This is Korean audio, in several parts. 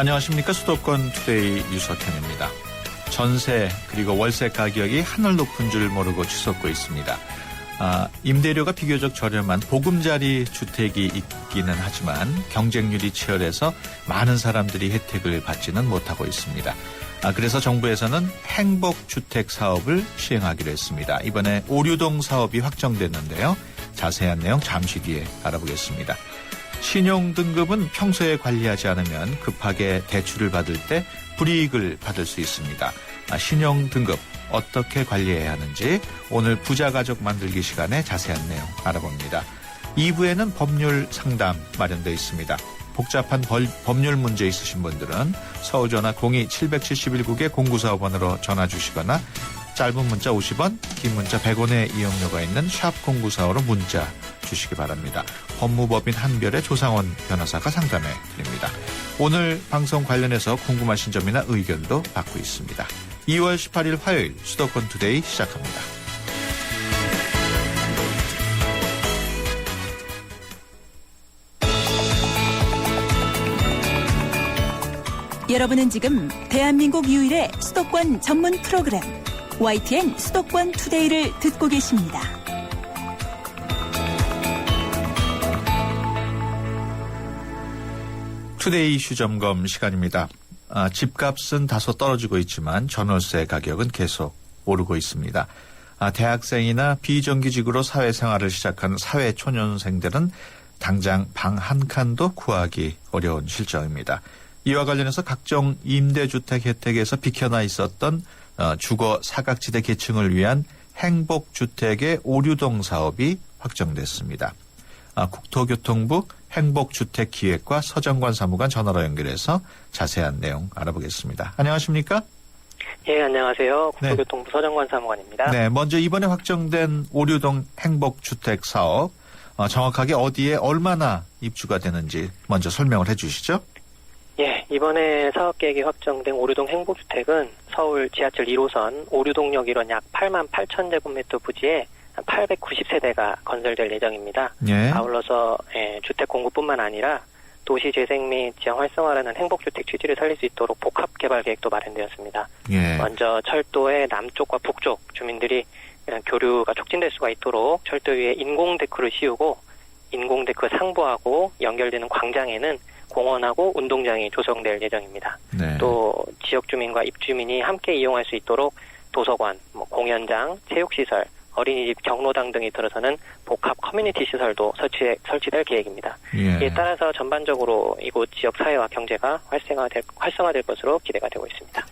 안녕하십니까. 수도권 투데이 유석현입니다. 전세 그리고 월세 가격이 하늘 높은 줄 모르고 치솟고 있습니다. 임대료가 비교적 저렴한 보금자리 주택이 있기는 하지만 경쟁률이 치열해서 많은 사람들이 혜택을 받지는 못하고 있습니다. 그래서 정부에서는 행복주택 사업을 시행하기로 했습니다. 이번에 오류동 사업이 확정됐는데요. 자세한 내용 잠시 뒤에 알아보겠습니다. 신용등급은 평소에 관리하지 않으면 급하게 대출을 받을 때 불이익을 받을 수 있습니다. 신용등급 어떻게 관리해야 하는지 오늘 부자가족 만들기 시간에 자세한 내용 알아봅니다. 2부에는 법률 상담 마련되어 있습니다. 복잡한 법률 문제 있으신 분들은 서울전화 02-771국에 0945번으로 전화 주시거나 짧은 문자 50원, 긴 문자 100원의 이용료가 있는 샵 0945로 문자 주시기 바랍니다. 법무법인 한별의 조상원 변호사가 상담해 드립니다. 오늘 방송 관련해서 궁금하신 점이나 의견도 받고 있습니다. 2월 18일 화요일 수도권 투데이 시작합니다. 여러분은 지금 대한민국 유일의 수도권 전문 프로그램 YTN 수도권 투데이를 듣고 계십니다. 투데이 이슈 점검 시간입니다. 집값은 다소 떨어지고 있지만 전월세 가격은 계속 오르고 있습니다. 대학생이나 비정규직으로 사회생활을 시작한 사회초년생들은 당장 방 한 칸도 구하기 어려운 실정입니다. 이와 관련해서 각종 임대주택 혜택에서 비켜나 있었던 주거 사각지대 계층을 위한 행복주택의 오류동 사업이 확정됐습니다. 국토교통부 행복주택기획과 서정관 사무관 전화로 연결해서 자세한 내용 알아보겠습니다. 안녕하십니까? 예, 안녕하세요. 국토교통부 서정관 사무관입니다. 네, 먼저 이번에 확정된 오류동 행복주택 사업 정확하게 어디에 얼마나 입주가 되는지 먼저 설명을 해 주시죠. 예, 이번에 사업계획이 확정된 오류동 행복주택은 서울 지하철 1호선 오류동역 일원 약 8만 8천 제곱미터 부지에 890세대가 건설될 예정입니다. 예. 아울러서 주택 공급뿐만 아니라 도시 재생 및 지역 활성화라는 행복주택 취지를 살릴 수 있도록 복합개발 계획도 마련되었습니다. 예. 먼저 철도의 남쪽과 북쪽 주민들이 이런 교류가 촉진될 수가 있도록 철도 위에 인공데크를 씌우고 인공데크 상부하고 연결되는 광장에는 공원하고 운동장이 조성될 예정입니다. 네. 또 지역 주민과 입주민이 함께 이용할 수 있도록 도서관, 공연장, 체육시설, 어린이집, 경로당 등이 들어서는 복합 커뮤니티 시설도 설치될 계획입니다. 예. 이에 따라서 전반적으로 이곳 지역 사회와 경제가 활성화될 것으로 기대가 되고 있습니다.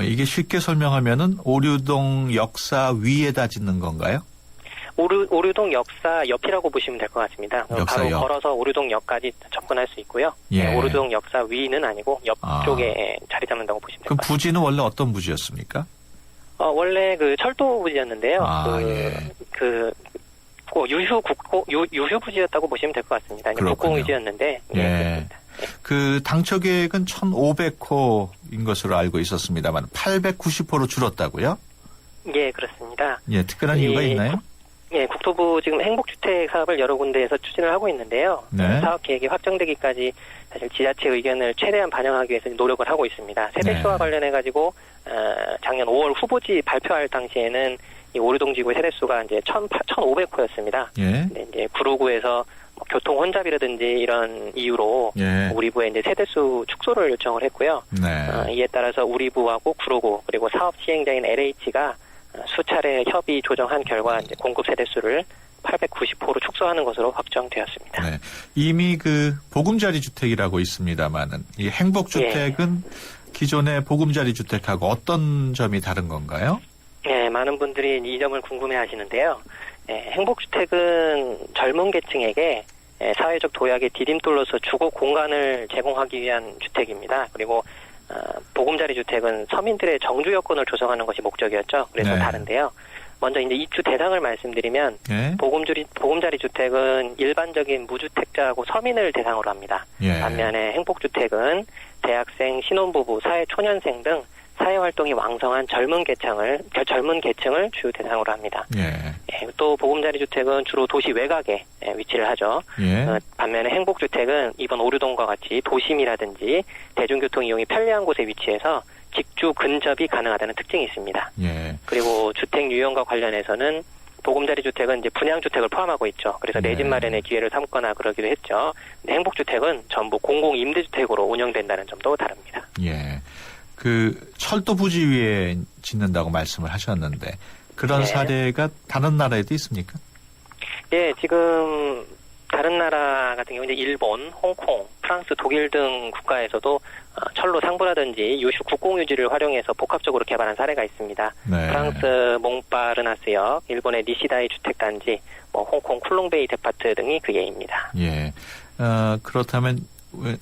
이게 쉽게 설명하면은 오류동 역사 위에다 짓는 건가요? 오류동 역사 옆이라고 보시면 될 것 같습니다. 바로 옆. 걸어서 오류동역까지 접근할 수 있고요. 예. 오류동 역사 위는 아니고 옆쪽에 자리 잡는다고 보시면 될 것 그럼 같습니다. 부지는 원래 어떤 부지였습니까? 원래 그 철도 부지였는데요. 유휴 부지였다고 보시면 될 것 같습니다. 국공 위주였는데. 예. 그 당초 계획은 1,500호인 것으로 알고 있었습니다만 890호로 줄었다고요? 예, 그렇습니다. 예, 특별한 이유가 있나요? 예, 국토부 지금 행복주택 사업을 여러 군데에서 추진을 하고 있는데요. 네. 사업 계획이 확정되기까지 사실 지자체 의견을 최대한 반영하기 위해서 노력을 하고 있습니다. 세대수와 관련해가지고 작년 5월 후보지 발표할 당시에는 이 오류동 지구의 세대수가 이제 1,500호였습니다. 예. 근데 이제 구로구에서 교통 혼잡이라든지 이런 이유로 예. 우리부에 이제 세대수 축소를 요청을 했고요. 네. 이에 따라서 우리부하고 구로구 그리고 사업 시행자인 LH가 수차례 협의 조정한 결과 이제 공급 세대수를 890호로 축소하는 것으로 확정되었습니다. 네. 이미 그 보금자리 주택이라고 있습니다만은 이 행복주택은 기존의 보금자리 주택하고 어떤 점이 다른 건가요? 네, 많은 분들이 이 점을 궁금해하시는데요. 행복주택은 젊은 계층에게 사회적 도약의 디딤돌로서 주거 공간을 제공하기 위한 주택입니다. 그리고 보금자리 주택은 서민들의 정주 여건을 조성하는 것이 목적이었죠. 그래서 네. 다른데요. 먼저 이제 입주 대상을 말씀드리면 예. 보금자리 주택은 일반적인 무주택자하고 서민을 대상으로 합니다. 예. 반면에 행복주택은 대학생, 신혼부부, 사회초년생 등 사회 활동이 왕성한 젊은 계층을 주요 대상으로 합니다. 예. 또 보금자리 주택은 주로 도시 외곽에 위치를 하죠. 예. 반면에 행복주택은 이번 오류동과 같이 도심이라든지 대중교통 이용이 편리한 곳에 위치해서 직주 근접이 가능하다는 특징이 있습니다. 예. 그리고 주택 유형과 관련해서는 보금자리 주택은 이제 분양주택을 포함하고 있죠. 그래서 내 집 마련의 기회를 삼거나 그러기도 했죠. 근데 행복주택은 전부 공공임대주택으로 운영된다는 점도 다릅니다. 예. 그 철도 부지 위에 짓는다고 말씀을 하셨는데 그런 네. 사례가 다른 나라에도 있습니까? 예, 지금 다른 나라 같은 경우 이제 일본, 홍콩, 프랑스, 독일 등 국가에서도 철로 상부라든지 국공유지를 활용해서 복합적으로 개발한 사례가 있습니다. 네. 프랑스 몽파르나스역, 일본의 니시다이 주택단지, 홍콩 쿨롱베이 데파트 등이 그 예입니다. 예. 그렇다면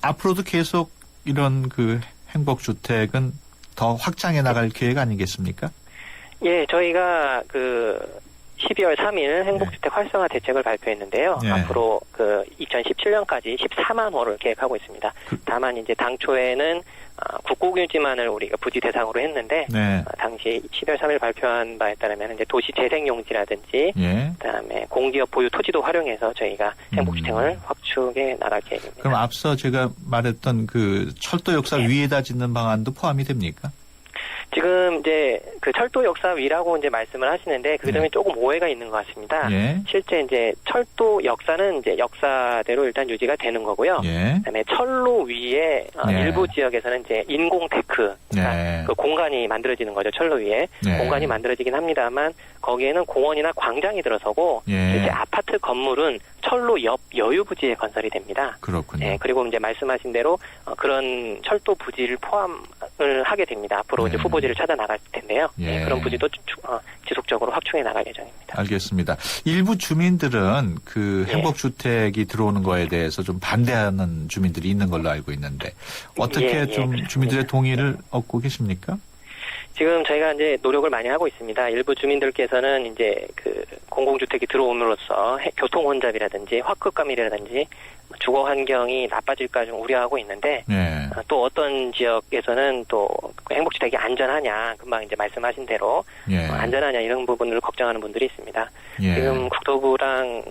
앞으로도 계속 이런 그 행복주택은 더 확장해 나갈 계획 아니겠습니까? 예, 저희가 12월 3일 행복주택 활성화 대책을 발표했는데요. 네. 앞으로 2017년까지 14만 호를 계획하고 있습니다. 다만 이제 당초에는 국공유지만을 우리가 부지 대상으로 했는데 네. 당시 12월 3일 발표한 바에 따르면 이제 도시 재생용지라든지 예. 그다음에 공기업 보유 토지도 활용해서 저희가 행복주택을 확충해 나갈 계획입니다. 그럼 앞서 제가 말했던 그 철도 역사 위에다 짓는 방안도 포함이 됩니까? 지금 이제 그 철도 역사 위라고 이제 말씀을 하시는데 그 점에 조금 오해가 있는 것 같습니다. 예. 실제 이제 철도 역사는 이제 역사대로 일단 유지가 되는 거고요. 예. 그다음에 철로 위에 네. 일부 지역에서는 이제 인공 데크, 그러니까 네. 그 공간이 만들어지는 거죠. 철로 위에 네. 공간이 만들어지긴 합니다만 거기에는 공원이나 광장이 들어서고 예. 실제 아파트 건물은 철로 옆 여유 부지에 건설이 됩니다. 그렇군요. 네, 그리고 이제 말씀하신 대로 그런 철도 부지를 포함을 하게 됩니다. 앞으로 네. 이제 후보지를 찾아 나갈 텐데요. 예. 네, 그런 부지도 지속적으로 확충해 나갈 예정입니다. 알겠습니다. 일부 주민들은 그 예. 행복주택이 들어오는 거에 대해서 좀 반대하는 주민들이 있는 걸로 알고 있는데 어떻게 예, 좀 그렇습니다. 주민들의 동의를 얻고 계십니까? 지금 저희가 이제 노력을 많이 하고 있습니다. 일부 주민들께서는 이제 그 공공주택이 들어옴으로써 교통 혼잡이라든지 화크감이라든지 주거 환경이 나빠질까 좀 우려하고 있는데 네. 또 어떤 지역에서는 또 행복주택이 안전하냐 금방 이제 말씀하신 대로 예. 안전하냐 이런 부분을 걱정하는 분들이 있습니다. 예. 지금 국토부랑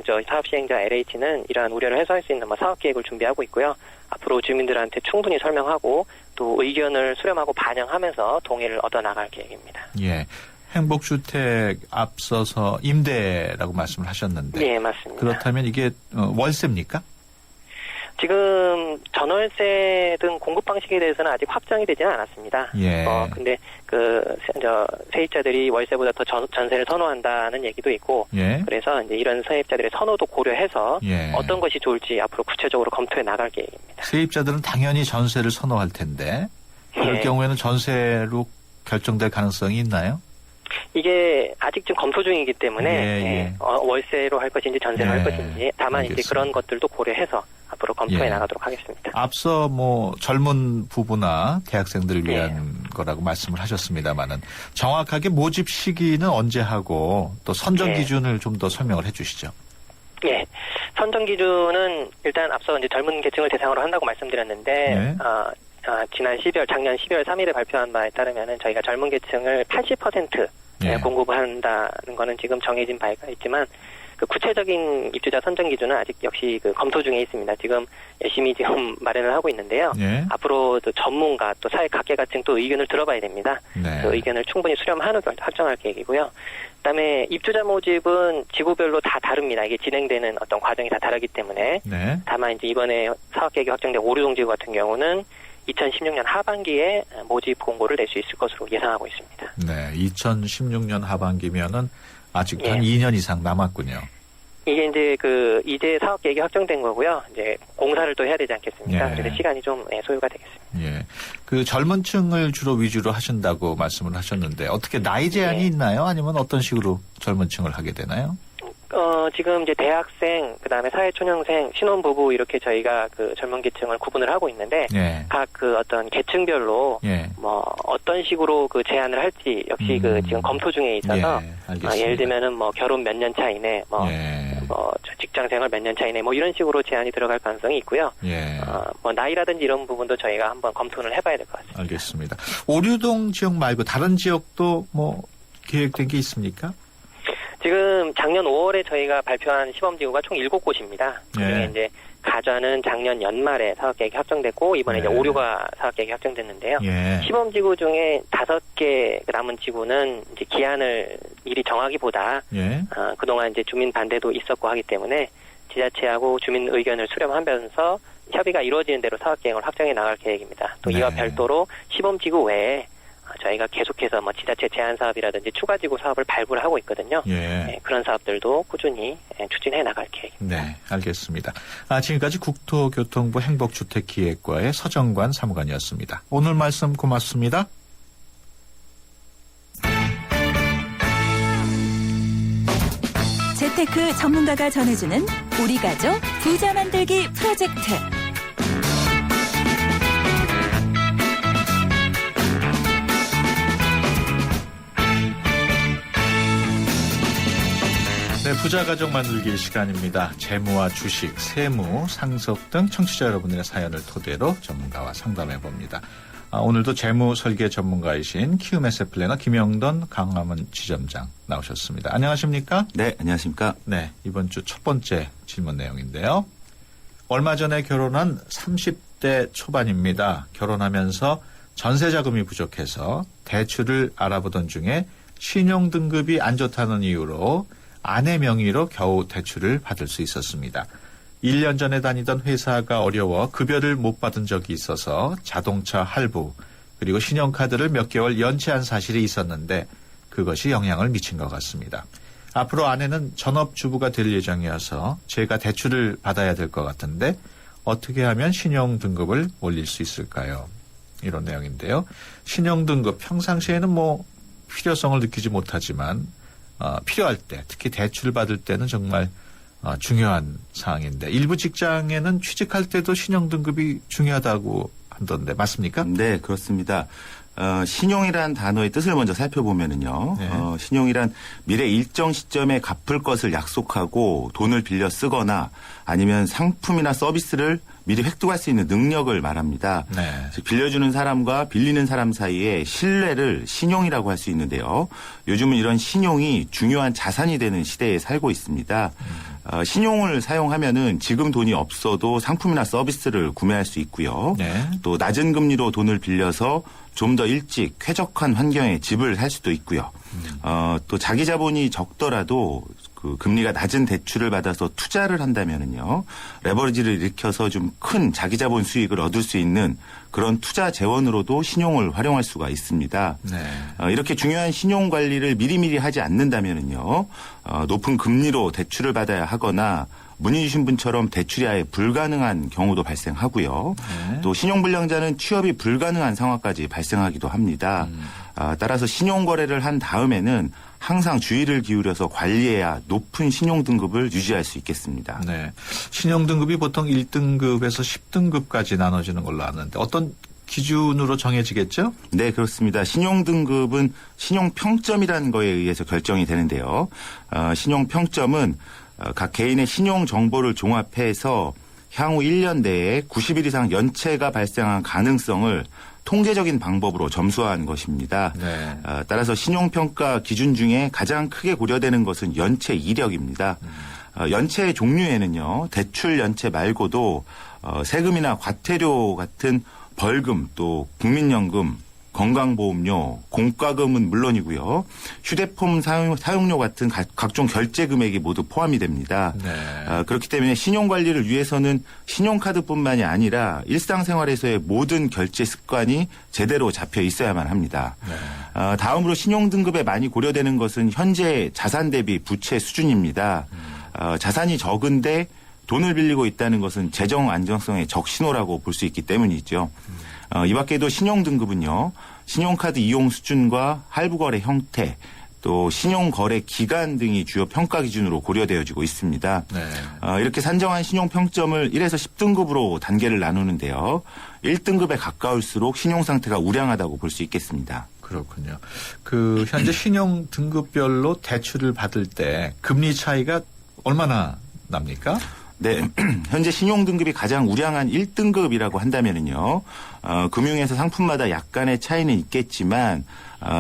저 사업시행자 LH는 이러한 우려를 해소할 수 있는 사업 계획을 준비하고 있고요. 앞으로 주민들한테 충분히 설명하고 또 의견을 수렴하고 반영하면서 동의를 얻어 나갈 계획입니다. 예. 행복주택 앞서서 임대라고 말씀을 하셨는데. 네, 맞습니다. 그렇다면 이게 월세입니까? 지금 전월세 등 공급 방식에 대해서는 아직 확정이 되지는 않았습니다. 예. 근데 세입자들이 월세보다 더 전세를 선호한다는 얘기도 있고, 예. 그래서 이제 이런 세입자들의 선호도 고려해서 예. 어떤 것이 좋을지 앞으로 구체적으로 검토해 나갈 계획입니다. 세입자들은 당연히 전세를 선호할 텐데 그럴 예. 경우에는 전세로 결정될 가능성이 있나요? 이게 아직 좀 검토 중이기 때문에 예. 월세로 할 것인지 전세로 예. 할 것인지 다만 알겠습니다. 이제 그런 것들도 고려해서 앞으로 검토해 예. 나가도록 하겠습니다. 앞서 젊은 부부나 대학생들을 위한 네. 거라고 말씀을 하셨습니다만은 정확하게 모집 시기는 언제 하고 또 선정 네. 기준을 좀 더 설명을 해주시죠. 예. 선정 기준은 일단 앞서 이제 젊은 계층을 대상으로 한다고 말씀드렸는데, 네. 작년 12월 3일에 발표한 바에 따르면은 저희가 젊은 계층을 80% 네. 공급한다는 거는 지금 정해진 바가 있지만, 그 구체적인 입주자 선정 기준은 아직 역시 검토 중에 있습니다. 지금 열심히 지금 마련을 하고 있는데요. 예. 앞으로 또 전문가 또 사회 각계각층 또 의견을 들어봐야 됩니다. 네. 그 의견을 충분히 수렴한 후 확정할 계획이고요. 그다음에 입주자 모집은 지구별로 다 다릅니다. 이게 진행되는 어떤 과정이 다 다르기 때문에 네. 다만 이제 이번에 사업 계획이 확정된 오류동 지구 같은 경우는 2016년 하반기에 모집 공고를 낼 수 있을 것으로 예상하고 있습니다. 네. 2016년 하반기면은 아직도 한 예. 2년 이상 남았군요. 이게 이제 사업 계획이 확정된 거고요. 이제 공사를 또 해야 되지 않겠습니까? 예. 그래서 시간이 좀 소요가 되겠습니다. 예. 그 젊은 층을 주로 위주로 하신다고 말씀을 하셨는데 어떻게 나이 제한이 예. 있나요? 아니면 어떤 식으로 젊은 층을 하게 되나요? 지금 이제 대학생, 그다음에 사회초년생, 신혼부부 이렇게 저희가 젊은 계층을 구분을 하고 있는데 예. 각 어떤 계층별로 예. 어떤 식으로 제한을 할지 역시 지금 검토 중에 있어서 예. 알겠습니다. 예를 들면은 결혼 몇 년 차 이내 예. 저 직장 생활 몇 년 차이네 뭐 이런 식으로 제한이 들어갈 가능성이 있고요. 예. 뭐 나이라든지 이런 부분도 저희가 한번 검토를 해봐야 될 것 같습니다. 알겠습니다. 오류동 지역 말고 다른 지역도 뭐 계획된 게 있습니까? 지금 작년 5월에 저희가 발표한 시범지구가 총 7곳입니다. 그중에 예. 이제 가좌는 작년 연말에 사업계획이 확정됐고 이번에 이제 네. 오류가 사업계획이 확정됐는데요. 예. 시범지구 중에 5개 남은 지구는 이제 기한을 미리 정하기보다 예. 그동안 이제 주민 반대도 있었고 하기 때문에 지자체하고 주민 의견을 수렴하면서 협의가 이루어지는 대로 사업계획을 확정해 나갈 계획입니다. 또 이와 네. 별도로 시범지구 외에 저희가 계속해서 뭐 지자체 제한 사업이라든지 추가 지구 사업을 발굴을 하고 있거든요. 예. 네, 그런 사업들도 꾸준히 추진해 나갈 계획입니다. 네, 알겠습니다. 지금까지 국토교통부 행복주택기획과의 서정관 사무관이었습니다. 오늘 말씀 고맙습니다. 재테크 전문가가 전해주는 우리 가족 부자 만들기 프로젝트. 네, 부자 가족 만들기 시간입니다. 재무와 주식, 세무, 상속 등 청취자 여러분들의 사연을 토대로 전문가와 상담해 봅니다. 오늘도 재무 설계 전문가이신 키움 에셋 플래너 김영돈 강화문 지점장 나오셨습니다. 안녕하십니까? 네, 안녕하십니까? 네, 이번 주 첫 번째 질문 내용인데요. 얼마 전에 결혼한 30대 초반입니다. 결혼하면서 전세 자금이 부족해서 대출을 알아보던 중에 신용 등급이 안 좋다는 이유로 아내 명의로 겨우 대출을 받을 수 있었습니다. 1년 전에 다니던 회사가 어려워 급여를 못 받은 적이 있어서 자동차 할부 그리고 신용카드를 몇 개월 연체한 사실이 있었는데 그것이 영향을 미친 것 같습니다. 앞으로 아내는 전업주부가 될 예정이어서 제가 대출을 받아야 될 것 같은데 어떻게 하면 신용 등급을 올릴 수 있을까요? 이런 내용인데요. 신용 등급 평상시에는 뭐 필요성을 느끼지 못하지만 필요할 때 특히 대출 받을 때는 정말 중요한 사항인데 일부 직장에는 취직할 때도 신용 등급이 중요하다고 하던데 맞습니까? 네, 그렇습니다. 신용이란 단어의 뜻을 먼저 살펴보면은요. 네. 신용이란 미래 일정 시점에 갚을 것을 약속하고 돈을 빌려 쓰거나 아니면 상품이나 서비스를 미리 획득할 수 있는 능력을 말합니다. 네. 즉 빌려주는 사람과 빌리는 사람 사이의 신뢰를 신용이라고 할 수 있는데요. 요즘은 이런 신용이 중요한 자산이 되는 시대에 살고 있습니다. 신용을 사용하면은 지금 돈이 없어도 상품이나 서비스를 구매할 수 있고요. 네. 또 낮은 금리로 돈을 빌려서 좀 더 일찍 쾌적한 환경에 집을 살 수도 있고요. 또 자기 자본이 적더라도 그 금리가 낮은 대출을 받아서 투자를 한다면은요. 레버리지를 일으켜서 좀 큰 자기 자본 수익을 얻을 수 있는 그런 투자 재원으로도 신용을 활용할 수가 있습니다. 네. 이렇게 중요한 신용 관리를 미리미리 하지 않는다면은요. 높은 금리로 대출을 받아야 하거나 문의 주신 분처럼 대출이 아예 불가능한 경우도 발생하고요. 네. 또 신용불량자는 취업이 불가능한 상황까지 발생하기도 합니다. 따라서 신용거래를 한 다음에는 항상 주의를 기울여서 관리해야 높은 신용등급을 유지할 수 있겠습니다. 네. 신용등급이 보통 1등급에서 10등급까지 나눠지는 걸로 아는데 어떤 기준으로 정해지겠죠? 네, 그렇습니다. 신용등급은 신용평점이라는 거에 의해서 결정이 되는데요. 신용평점은 각 개인의 신용 정보를 종합해서 향후 1년 내에 90일 이상 연체가 발생한 가능성을 통계적인 방법으로 점수한 것입니다. 네. 따라서 신용평가 기준 중에 가장 크게 고려되는 것은 연체 이력입니다. 연체의 종류에는요. 대출 연체 말고도 세금이나 과태료 같은 벌금 또 국민연금 건강보험료, 공과금은 물론이고요. 휴대폰 사용료 같은 각종 결제 금액이 모두 포함이 됩니다. 네. 그렇기 때문에 신용관리를 위해서는 신용카드뿐만이 아니라 일상생활에서의 모든 결제 습관이 제대로 잡혀 있어야만 합니다. 네. 다음으로 신용등급에 많이 고려되는 것은 현재 자산 대비 부채 수준입니다. 자산이 적은데 돈을 빌리고 있다는 것은 재정 안정성의 적신호라고 볼 수 있기 때문이죠. 이 밖에도 신용등급은요. 신용카드 이용 수준과 할부거래 형태 또 신용거래 기간 등이 주요 평가 기준으로 고려되어지고 있습니다. 네. 이렇게 산정한 신용평점을 1에서 10등급으로 단계를 나누는데요. 1등급에 가까울수록 신용상태가 우량하다고 볼 수 있겠습니다. 그렇군요. 현재 신용 등급별로 대출을 받을 때 금리 차이가 얼마나 납니까? 네, 현재 신용등급이 가장 우량한 1등급이라고 한다면은요, 금융에서 상품마다 약간의 차이는 있겠지만,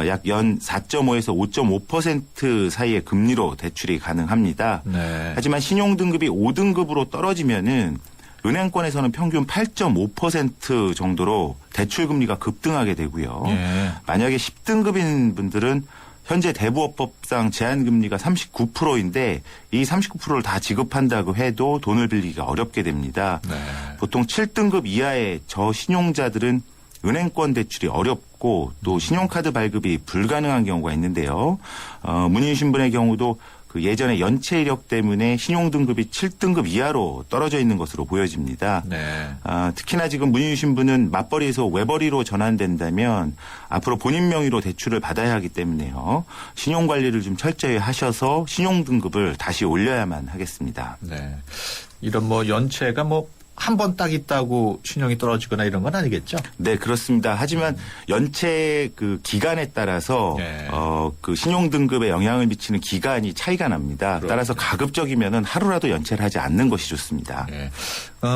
약 연 4.5에서 5.5% 사이의 금리로 대출이 가능합니다. 네. 하지만 신용등급이 5등급으로 떨어지면은 은행권에서는 평균 8.5% 정도로 대출 금리가 급등하게 되고요. 예. 만약에 10등급인 분들은 현재 대부업법상 제한금리가 39%인데 이 39%를 다 지급한다고 해도 돈을 빌리기가 어렵게 됩니다. 네. 보통 7등급 이하의 저신용자들은 은행권 대출이 어렵고 또 신용카드 발급이 불가능한 경우가 있는데요. 문의 주신 분의 경우도 그 예전에 연체 이력 때문에 신용등급이 7등급 이하로 떨어져 있는 것으로 보여집니다. 네. 특히나 지금 문의 주신 분은 맞벌이에서 외벌이로 전환된다면 앞으로 본인 명의로 대출을 받아야 하기 때문에요. 신용관리를 좀 철저히 하셔서 신용등급을 다시 올려야만 하겠습니다. 네. 이런 뭐 연체가 뭐 한 번 딱 있다고 신용이 떨어지거나 이런 건 아니겠죠? 네, 그렇습니다. 하지만 연체 그 기간에 따라서 네. 그 신용 등급에 영향을 미치는 기간이 차이가 납니다. 그렇군요. 따라서 가급적이면은 하루라도 연체를 하지 않는 것이 좋습니다. 예.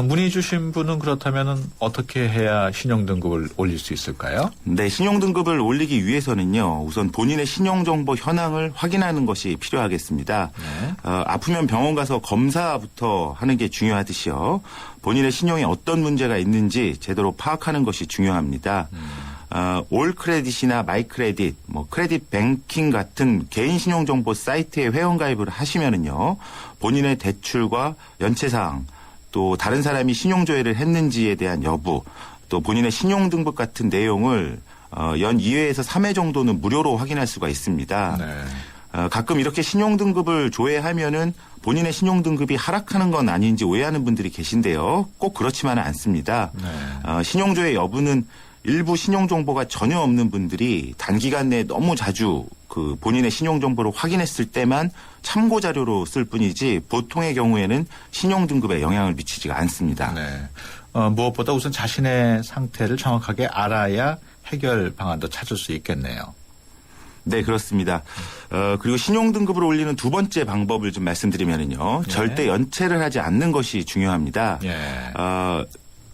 문의 주신 분은 그렇다면은 어떻게 해야 신용 등급을 올릴 수 있을까요? 네, 신용 등급을 올리기 위해서는요. 우선 본인의 신용 정보 현황을 확인하는 것이 필요하겠습니다. 네. 아프면 병원 가서 검사부터 하는 게 중요하듯이요. 본인의 신용에 어떤 문제가 있는지 제대로 파악하는 것이 중요합니다. 올 크레딧이나 마이 크레딧, 뭐 크레딧 뱅킹 같은 개인 신용 정보 사이트에 회원 가입을 하시면은요. 본인의 대출과 연체 사항, 또 다른 사람이 신용 조회를 했는지에 대한 여부, 또 본인의 신용 등급 같은 내용을 연 2회에서 3회 정도는 무료로 확인할 수가 있습니다. 네. 가끔 이렇게 신용 등급을 조회하면은 본인의 신용 등급이 하락하는 건 아닌지 오해하는 분들이 계신데요. 꼭 그렇지만은 않습니다. 네. 신용 조회 여부는 일부 신용 정보가 전혀 없는 분들이 단기간 내에 너무 자주 그 본인의 신용 정보를 확인했을 때만 참고 자료로 쓸 뿐이지 보통의 경우에는 신용 등급에 영향을 미치지가 않습니다. 네. 무엇보다 우선 자신의 상태를 정확하게 알아야 해결 방안도 찾을 수 있겠네요. 네, 그렇습니다. 그리고 신용 등급을 올리는 두 번째 방법을 좀 말씀드리면은요. 네. 절대 연체를 하지 않는 것이 중요합니다. 예.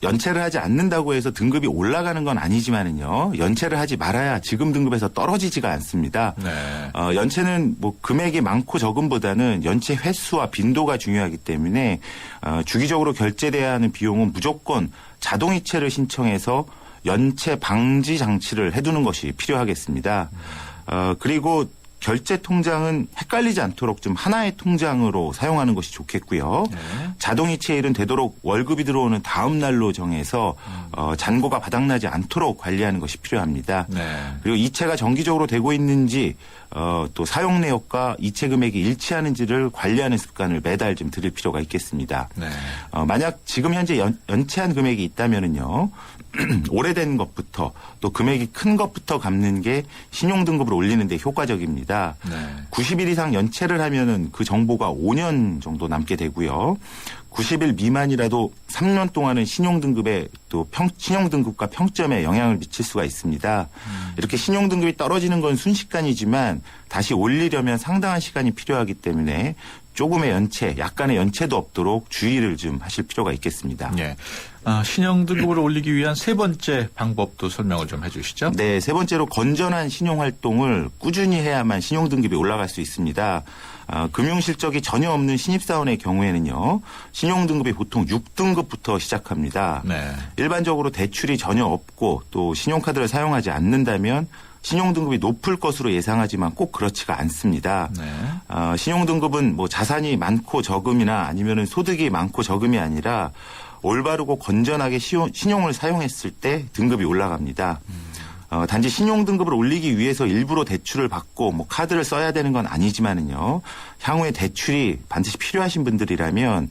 연체를 하지 않는다고 해서 등급이 올라가는 건 아니지만은요. 연체를 하지 말아야 지금 등급에서 떨어지지가 않습니다. 네. 연체는 뭐 금액이 많고 적음보다는 연체 횟수와 빈도가 중요하기 때문에 주기적으로 결제돼야 하는 비용은 무조건 자동이체를 신청해서 연체 방지 장치를 해두는 것이 필요하겠습니다. 그리고 결제 통장은 헷갈리지 않도록 좀 하나의 통장으로 사용하는 것이 좋겠고요. 네. 자동이체일은 되도록 월급이 들어오는 다음 날로 정해서 잔고가 바닥나지 않도록 관리하는 것이 필요합니다. 네. 그리고 이체가 정기적으로 되고 있는지 또 사용 내역과 이체 금액이 일치하는지를 관리하는 습관을 매달 좀 들일 필요가 있겠습니다. 네. 만약 지금 현재 연체한 금액이 있다면은요. 오래된 것부터 또 금액이 큰 것부터 갚는 게 신용 등급을 올리는 데 효과적입니다. 네. 90일 이상 연체를 하면은 그 정보가 5년 정도 남게 되고요. 90일 미만이라도 3년 동안은 신용 등급에 또 신용 등급과 평점에 영향을 미칠 수가 있습니다. 이렇게 신용 등급이 떨어지는 건 순식간이지만 다시 올리려면 상당한 시간이 필요하기 때문에 조금의 연체, 약간의 연체도 없도록 주의를 좀 하실 필요가 있겠습니다. 예. 신용 등급을 올리기 위한 세 번째 방법도 설명을 좀 해주시죠. 네, 세 번째로 건전한 신용 활동을 꾸준히 해야만 신용 등급이 올라갈 수 있습니다. 금융 실적이 전혀 없는 신입사원의 경우에는요, 신용 등급이 보통 6등급부터 시작합니다. 네. 일반적으로 대출이 전혀 없고 또 신용카드를 사용하지 않는다면 신용 등급이 높을 것으로 예상하지만 꼭 그렇지가 않습니다. 네. 신용 등급은 뭐 자산이 많고 적음이나 아니면은 소득이 많고 적음이 아니라 올바르고 건전하게 신용을 사용했을 때 등급이 올라갑니다. 단지 신용 등급을 올리기 위해서 일부러 대출을 받고 뭐 카드를 써야 되는 건 아니지만은요. 향후에 대출이 반드시 필요하신 분들이라면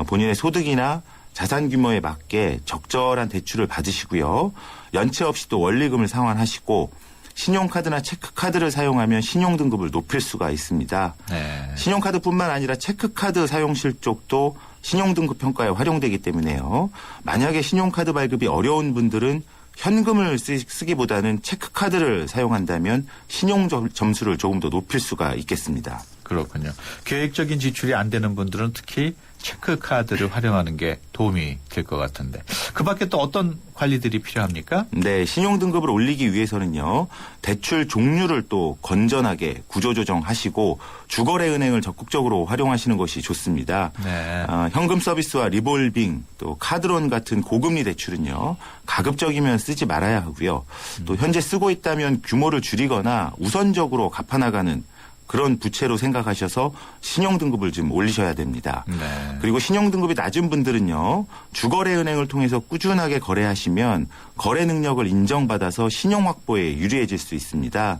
본인의 소득이나 자산 규모에 맞게 적절한 대출을 받으시고요. 연체 없이 또 원리금을 상환하시고 신용카드나 체크카드를 사용하면 신용 등급을 높일 수가 있습니다. 네. 신용카드뿐만 아니라 체크카드 사용 실적도 신용 등급 평가에 활용되기 때문에요. 만약에 신용카드 발급이 어려운 분들은 현금을 쓰기보다는 체크카드를 사용한다면 신용 점수를 조금 더 높일 수가 있겠습니다. 그렇군요. 계획적인 지출이 안 되는 분들은 특히 체크카드를 활용하는 게 도움이 될 것 같은데 그 밖에 또 어떤 관리들이 필요합니까? 네, 신용등급을 올리기 위해서는요. 대출 종류를 또 건전하게 구조조정하시고 주거래은행을 적극적으로 활용하시는 것이 좋습니다. 네. 현금 서비스와 리볼빙 또 카드론 같은 고금리 대출은요. 가급적이면 쓰지 말아야 하고요. 또 현재 쓰고 있다면 규모를 줄이거나 우선적으로 갚아나가는 그런 부채로 생각하셔서 신용등급을 좀 올리셔야 됩니다. 네. 그리고 신용등급이 낮은 분들은요. 주거래은행을 통해서 꾸준하게 거래하시면 거래 능력을 인정받아서 신용 확보에 유리해질 수 있습니다.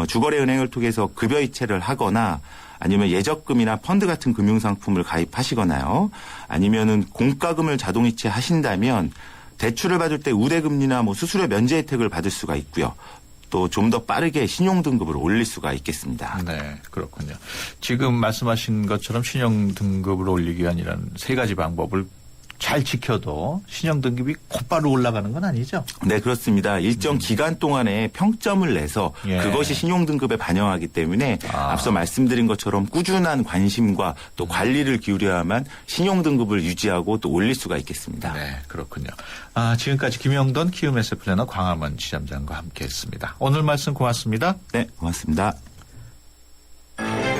주거래은행을 통해서 급여 이체를 하거나 아니면 예적금이나 펀드 같은 금융상품을 가입하시거나요. 아니면은 공과금을 자동이체 하신다면 대출을 받을 때 우대금리나 수수료 면제 혜택을 받을 수가 있고요. 또 좀 더 빠르게 신용등급을 올릴 수가 있겠습니다. 네, 그렇군요. 지금 말씀하신 것처럼 신용등급을 올리기 위한 이런 세 가지 방법을 잘 지켜도 신용등급이 곧바로 올라가는 건 아니죠? 네, 그렇습니다. 일정 기간 동안에 평점을 내서 예. 그것이 신용등급에 반영하기 때문에 앞서 말씀드린 것처럼 꾸준한 관심과 또 관리를 기울여야만 신용등급을 유지하고 또 올릴 수가 있겠습니다. 네, 그렇군요. 지금까지 김영돈 키움에세 플래너 광화문 지점장과 함께했습니다. 오늘 말씀 고맙습니다. 네, 고맙습니다.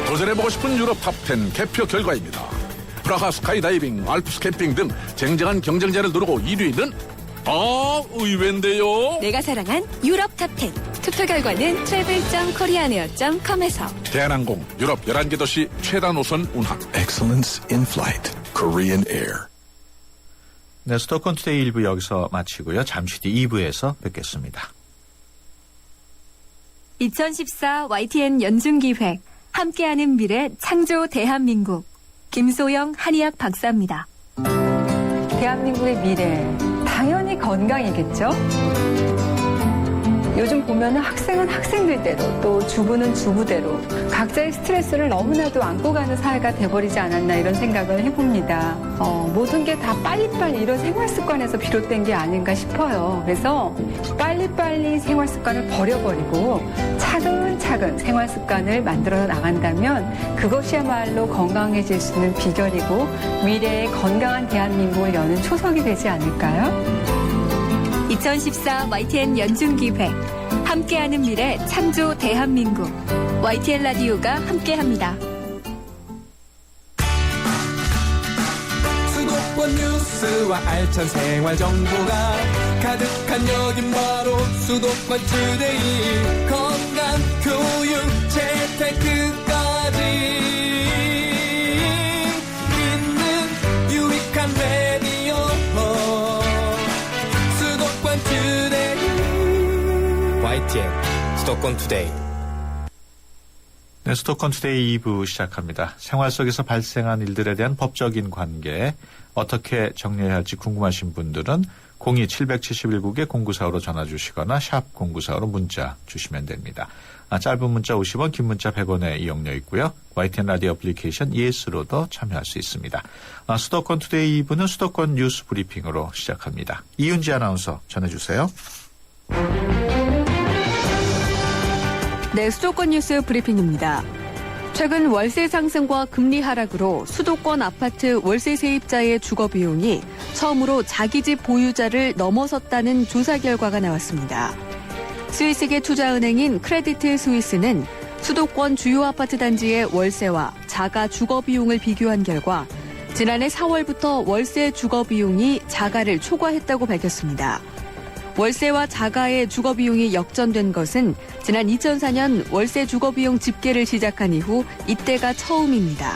도전해보고 싶은 유럽 탑10 개표 결과입니다. 프라하 스카이다이빙, 알프스 캠핑 등 쟁쟁한 경쟁자를 누르고 1위는 의외인데요. 내가 사랑한 유럽 탑10. 투표 결과는 travel.koreaneer.com에서 대한항공 유럽 11개 도시 최다 노선 운항. Excellence in flight. Korean Air. 네, 수도권 투데이 1부 여기서 마치고요. 잠시 뒤 2부에서 뵙겠습니다. 2014 YTN 연중기획 함께하는 미래 창조 대한민국 김소영 한의학 박사입니다. 대한민국의 미래, 당연히 건강이겠죠? 요즘 보면은 학생은 학생들대로 또 주부는 주부대로 각자의 스트레스를 너무나도 안고 가는 사회가 돼버리지 않았나 이런 생각을 해봅니다. 모든 게 다 빨리빨리 이런 생활 습관에서 비롯된 게 아닌가 싶어요. 그래서 빨리빨리 생활 습관을 버려버리고 차근차근 생활 습관을 만들어 나간다면 그것이야말로 건강해질 수 있는 비결이고 미래의 건강한 대한민국을 여는 초석이 되지 않을까요? 2014 YTN 연중기획 함께하는 미래 창조 대한민국 YTN 라디오가 함께합니다. 수도권 뉴스와 알찬 생활 정보가 가득한 여긴 바로 수도권 투데이. 건강, 교육, 재테크까지 있는 유익한 라디오 수도권 투데이. YTN 수도권 투데이. 네, 수도권 투데이 2부 시작합니다. 생활 속에서 발생한 일들에 대한 법적인 관계 어떻게 정리해야 할지 궁금하신 분들은 02-771국에 0945로 전화 주시거나 샵 0945로 문자 주시면 됩니다. 짧은 문자 50원, 긴 문자 100원의 이용료 있고요. YTN 라디오 애플리케이션 ES로도 참여할 수 있습니다. 수도권 투데이 2부는 수도권 뉴스 브리핑으로 시작합니다. 이윤지 아나운서 전해주세요. 네, 수도권 뉴스 브리핑입니다. 최근 월세 상승과 금리 하락으로 수도권 아파트 월세 세입자의 주거 비용이 처음으로 자기 집 보유자를 넘어섰다는 조사 결과가 나왔습니다. 스위스계 투자은행인 크레디트 스위스는 수도권 주요 아파트 단지의 월세와 자가 주거 비용을 비교한 결과 지난해 4월부터 월세 주거 비용이 자가를 초과했다고 밝혔습니다. 월세와 자가의 주거 비용이 역전된 것은 지난 2004년 월세 주거 비용 집계를 시작한 이후 이때가 처음입니다.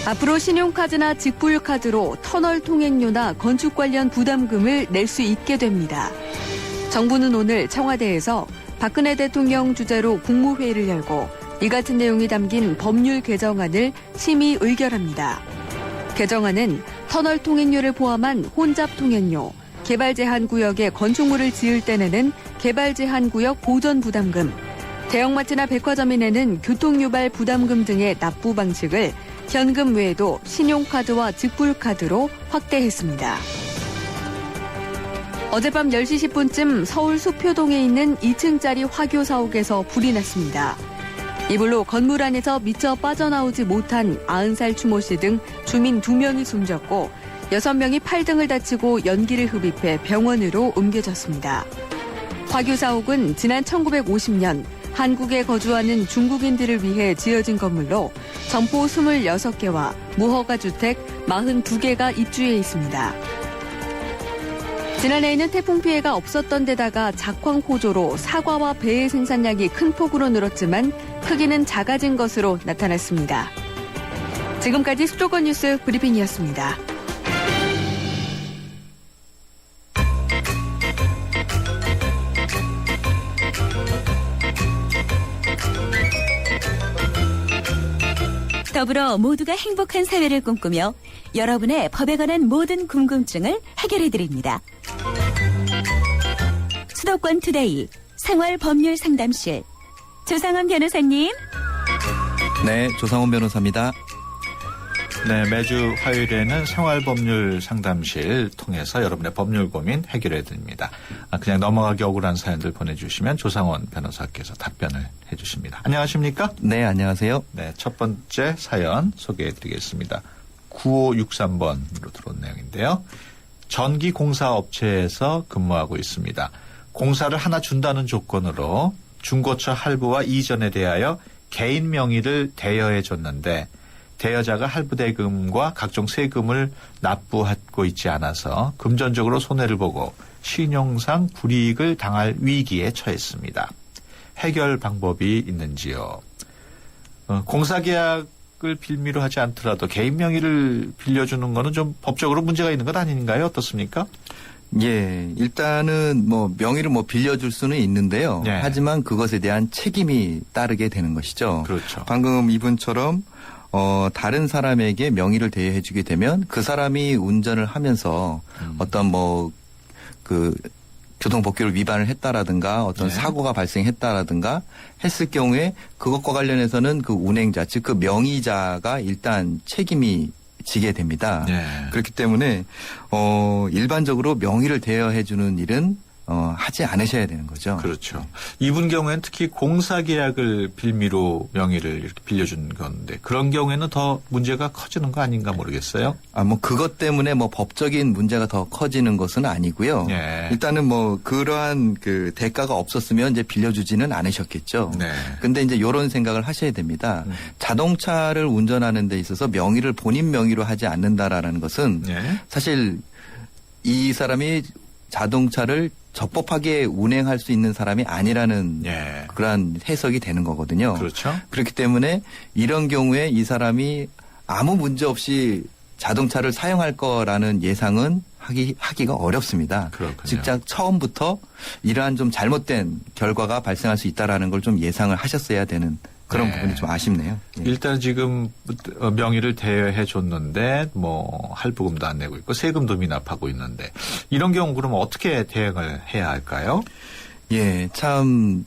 앞으로 신용카드나 직불카드로 터널 통행료나 건축 관련 부담금을 낼 수 있게 됩니다. 정부는 오늘 청와대에서 박근혜 대통령 주재로 국무회의를 열고 이 같은 내용이 담긴 법률 개정안을 심의 의결합니다. 개정안은 터널 통행료를 포함한 혼잡 통행료, 개발 제한 구역에 건축물을 지을 때 내는 개발 제한 구역 보전 부담금, 대형마트나 백화점이 내는 교통유발 부담금 등의 납부 방식을 현금 외에도 신용카드와 직불카드로 확대했습니다. 어젯밤 10시 10분쯤 서울 수표동에 있는 2층짜리 화교 사옥에서 불이 났습니다. 이 불로 건물 안에서 미처 빠져나오지 못한 90살 추모 씨 등 주민 2명이 숨졌고 6명이 팔등을 다치고 연기를 흡입해 병원으로 옮겨졌습니다. 화교 사옥은 지난 1950년 한국에 거주하는 중국인들을 위해 지어진 건물로 점포 26개와 무허가 주택 42개가 입주해 있습니다. 지난해에는 태풍 피해가 없었던 데다가 작황 호조로 사과와 배의 생산량이 큰 폭으로 늘었지만 크기는 작아진 것으로 나타났습니다. 지금까지 수도권 뉴스 브리핑이었습니다. 더불어 모두가 행복한 사회를 꿈꾸며 여러분의 법에 관한 모든 궁금증을 해결해드립니다. 수도권 투데이 생활법률상담실 조상원 변호사님. 네, 조상원 변호사입니다. 네, 매주 화요일에는 생활법률 상담실 통해서 여러분의 법률 고민 해결해 드립니다. 그냥 넘어가기 억울한 사연들 보내주시면 조상원 변호사께서 답변을 해 주십니다. 안녕하십니까? 네, 안녕하세요. 네, 첫 번째 사연 소개해 드리겠습니다. 9563번으로 들어온 내용인데요. 전기공사업체에서 근무하고 있습니다. 공사를 하나 준다는 조건으로 중고차 할부와 이전에 대하여 개인 명의를 대여해 줬는데 대여자가 할부대금과 각종 세금을 납부하고 있지 않아서 금전적으로 손해를 보고 신용상 불이익을 당할 위기에 처했습니다. 해결 방법이 있는지요? 공사계약을 빌미로 하지 않더라도 개인 명의를 빌려주는 거는 좀 법적으로 문제가 있는 것 아닌가요? 어떻습니까? 예, 일단은 명의를 빌려줄 수는 있는데요. 네. 하지만 그것에 대한 책임이 따르게 되는 것이죠. 그렇죠. 방금 이분처럼 다른 사람에게 명의를 대여해 주게 되면 그 사람이 운전을 하면서 어떤 교통법규를 위반을 했다라든가 어떤 네. 사고가 발생했다라든가 했을 경우에 그것과 관련해서는 그 운행자, 즉 그 명의자가 일단 책임이 지게 됩니다. 네. 그렇기 때문에 일반적으로 명의를 대여해 주는 일은 하지 않으셔야 되는 거죠. 그렇죠. 이분 경우에는 특히 공사계약을 빌미로 명의를 이렇게 빌려준 건데 그런 경우에는 더 문제가 커지는 거 아닌가 모르겠어요. 그것 때문에 법적인 문제가 더 커지는 것은 아니고요. 네. 일단은 그러한 그 대가가 없었으면 이제 빌려주지는 않으셨겠죠. 네. 근데 이제 이런 생각을 하셔야 됩니다. 자동차를 운전하는 데 있어서 명의를 본인 명의로 하지 않는다라는 것은 네. 사실 이 사람이 자동차를 적법하게 운행할 수 있는 사람이 아니라는 예. 그러한 해석이 되는 거거든요. 그렇죠. 그렇기 때문에 이런 경우에 이 사람이 아무 문제 없이 자동차를 사용할 거라는 예상은 하기가 어렵습니다. 그렇군요. 직접 처음부터 이러한 좀 잘못된 결과가 발생할 수 있다라는 걸 좀 예상을 하셨어야 되는 그런 네. 부분이 좀 아쉽네요. 예. 일단 지금 명의를 대여해 줬는데 할부금도 안 내고 있고 세금도 미납하고 있는데 이런 경우 그러면 어떻게 대응을 해야 할까요? 예, 참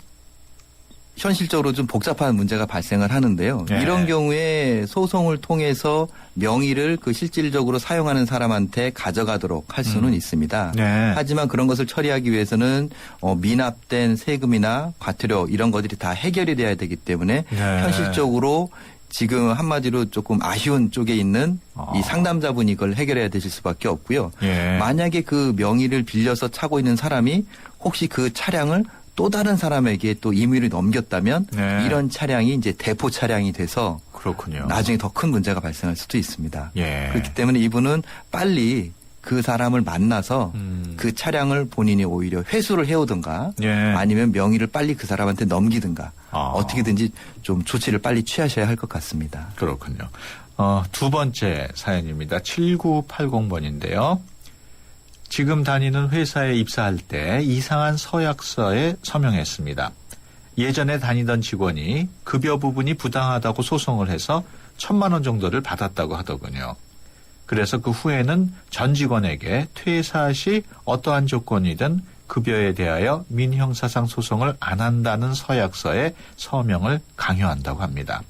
현실적으로 좀 복잡한 문제가 발생을 하는데요. 네. 이런 경우에 소송을 통해서 명의를 실질적으로 사용하는 사람한테 가져가도록 할 수는 있습니다. 네. 하지만 그런 것을 처리하기 위해서는 미납된 세금이나 과태료 이런 것들이 다 해결이 돼야 되기 때문에 네. 현실적으로 지금 한마디로 조금 아쉬운 쪽에 있는 이 상담자분이 이걸 해결해야 되실 수밖에 없고요. 예. 만약에 그 명의를 빌려서 차고 있는 사람이 혹시 그 차량을 또 다른 사람에게 또 임의를 넘겼다면 네. 이런 차량이 이제 대포 차량이 돼서 그렇군요. 나중에 더 큰 문제가 발생할 수도 있습니다. 예. 그렇기 때문에 이분은 빨리 그 사람을 만나서 그 차량을 본인이 오히려 회수를 해오든가 예. 아니면 명의를 빨리 그 사람한테 넘기든가 어떻게든지 좀 조치를 빨리 취하셔야 할 것 같습니다. 그렇군요. 두 번째 사연입니다. 7980번인데요. 지금 다니는 회사에 입사할 때 이상한 서약서에 서명했습니다. 예전에 다니던 직원이 급여 부분이 부당하다고 소송을 해서 1,000만 원 정도를 받았다고 하더군요. 그래서 그 후에는 전 직원에게 퇴사 시 어떠한 조건이든 급여에 대하여 민형사상 소송을 안 한다는 서약서에 서명을 강요한다고 합니다.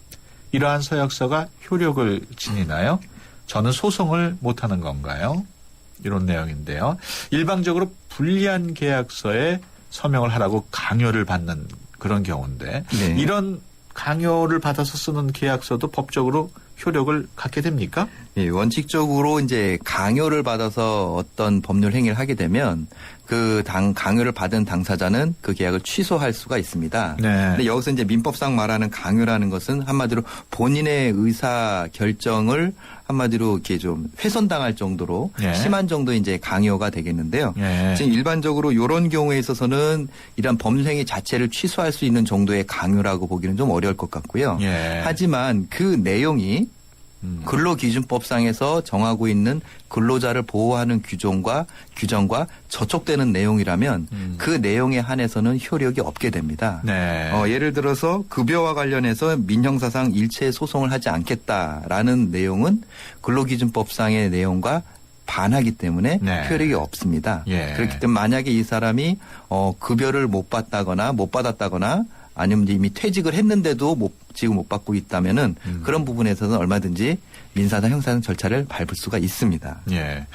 이러한 서약서가 효력을 지니나요? 저는 소송을 못하는 건가요? 이런 내용인데요. 일방적으로 불리한 계약서에 서명을 하라고 강요를 받는 그런 경우인데 네. 이런 강요를 받아서 쓰는 계약서도 법적으로 효력을 갖게 됩니까? 예, 원칙적으로 이제 강요를 받아서 어떤 법률 행위를 하게 되면 강요를 받은 당사자는 그 계약을 취소할 수가 있습니다. 네. 근데 여기서 이제 민법상 말하는 강요라는 것은 한마디로 본인의 의사 결정을 한마디로 이렇게 좀 훼손당할 정도로 네. 심한 정도 이제 강요가 되겠는데요. 네. 지금 일반적으로 이런 경우에 있어서는 이런 법률 행위 자체를 취소할 수 있는 정도의 강요라고 보기는 좀 어려울 것 같고요. 예. 하지만 그 내용이 근로기준법상에서 정하고 있는 근로자를 보호하는 규정과 저촉되는 내용이라면 그 내용에 한해서는 효력이 없게 됩니다. 네. 예를 들어서 급여와 관련해서 민형사상 일체 소송을 하지 않겠다라는 내용은 근로기준법상의 내용과 반하기 때문에 네. 효력이 없습니다. 예. 그렇기 때문에 만약에 이 사람이 급여를 못 받았다거나 아니면 이미 퇴직을 했는데도 지금 못 받고 있다면은 그런 부분에서는 얼마든지 민사상 형사상 절차를 밟을 수가 있습니다. 예.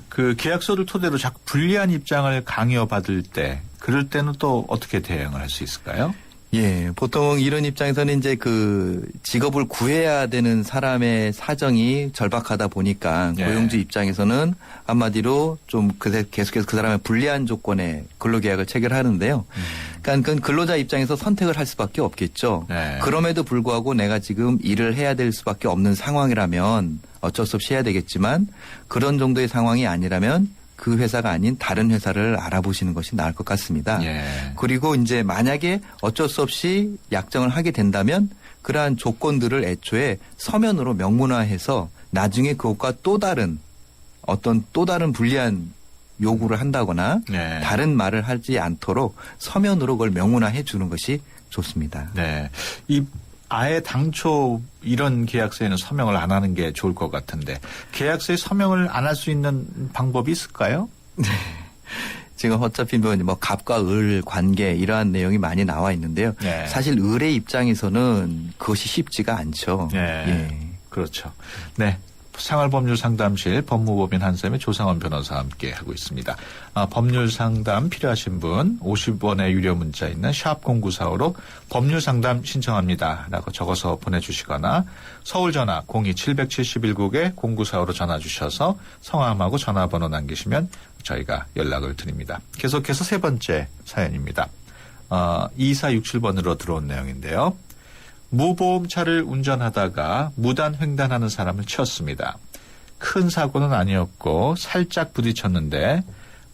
그 계약서를 토대로 자꾸 불리한 입장을 강요받을 때 그럴 때는 또 어떻게 대응을 할 수 있을까요? 예, 보통 이런 입장에서는 이제 그 직업을 구해야 되는 사람의 사정이 절박하다 보니까 예. 고용주 입장에서는 한마디로 좀 계속해서 그 사람의 불리한 조건에 근로계약을 체결하는데요. 그러니까 그건 근로자 입장에서 선택을 할 수밖에 없겠죠. 네. 그럼에도 불구하고 내가 지금 일을 해야 될 수밖에 없는 상황이라면 어쩔 수 없이 해야 되겠지만 그런 정도의 상황이 아니라면 그 회사가 아닌 다른 회사를 알아보시는 것이 나을 것 같습니다. 예. 그리고 이제 만약에 어쩔 수 없이 약정을 하게 된다면 그러한 조건들을 애초에 서면으로 명문화해서 나중에 그것과 또 다른 불리한 요구를 한다거나 네. 다른 말을 하지 않도록 서면으로 그걸 명문화해 주는 것이 좋습니다. 네. 아예 당초 이런 계약서에는 서명을 안 하는 게 좋을 것 같은데 계약서에 서명을 안 할 수 있는 방법이 있을까요? 네. 지금 어차피 뭐 갑과 을 관계 이러한 내용이 많이 나와 있는데요. 네. 사실 을의 입장에서는 그것이 쉽지가 않죠. 네. 예. 그렇죠. 네. 생활법률상담실 법무법인 한샘의 조상원 변호사와 함께 하고 있습니다. 법률상담 필요하신 분 50원의 유료 문자 있는 샵 0945로 법률상담 신청합니다 라고 적어서 보내주시거나 서울 전화 02771국에 0945로 전화 주셔서 성함하고 전화번호 남기시면 저희가 연락을 드립니다. 계속해서 세 번째 사연입니다. 2467번으로 들어온 내용인데요. 무보험차를 운전하다가 무단 횡단하는 사람을 치었습니다. 큰 사고는 아니었고 살짝 부딪혔는데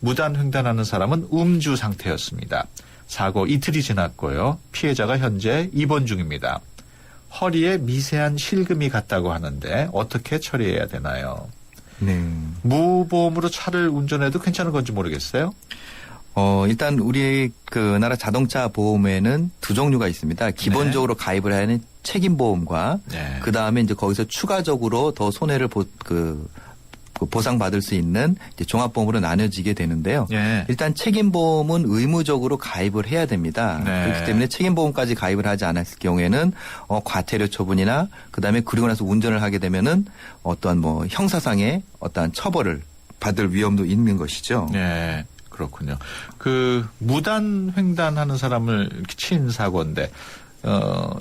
무단 횡단하는 사람은 음주 상태였습니다. 사고 이틀이 지났고요. 피해자가 현재 입원 중입니다. 허리에 미세한 실금이 갔다고 하는데 어떻게 처리해야 되나요? 네. 무보험으로 차를 운전해도 괜찮은 건지 모르겠어요. 일단 우리 그 나라 자동차 보험에는 두 종류가 있습니다. 기본적으로 가입을 해야 하는 책임보험과 네. 그 다음에 이제 거기서 추가적으로 더 손해를 보상받을 수 있는 이제 종합보험으로 나눠지게 되는데요. 네. 일단 책임보험은 의무적으로 가입을 해야 됩니다. 네. 그렇기 때문에 책임보험까지 가입을 하지 않았을 경우에는 과태료 처분이나 그 다음에 그리고 나서 운전을 하게 되면은 어떠한 형사상의 어떠한 처벌을 받을 위험도 있는 것이죠. 네. 그렇군요. 무단 횡단하는 사람을 친 사고인데,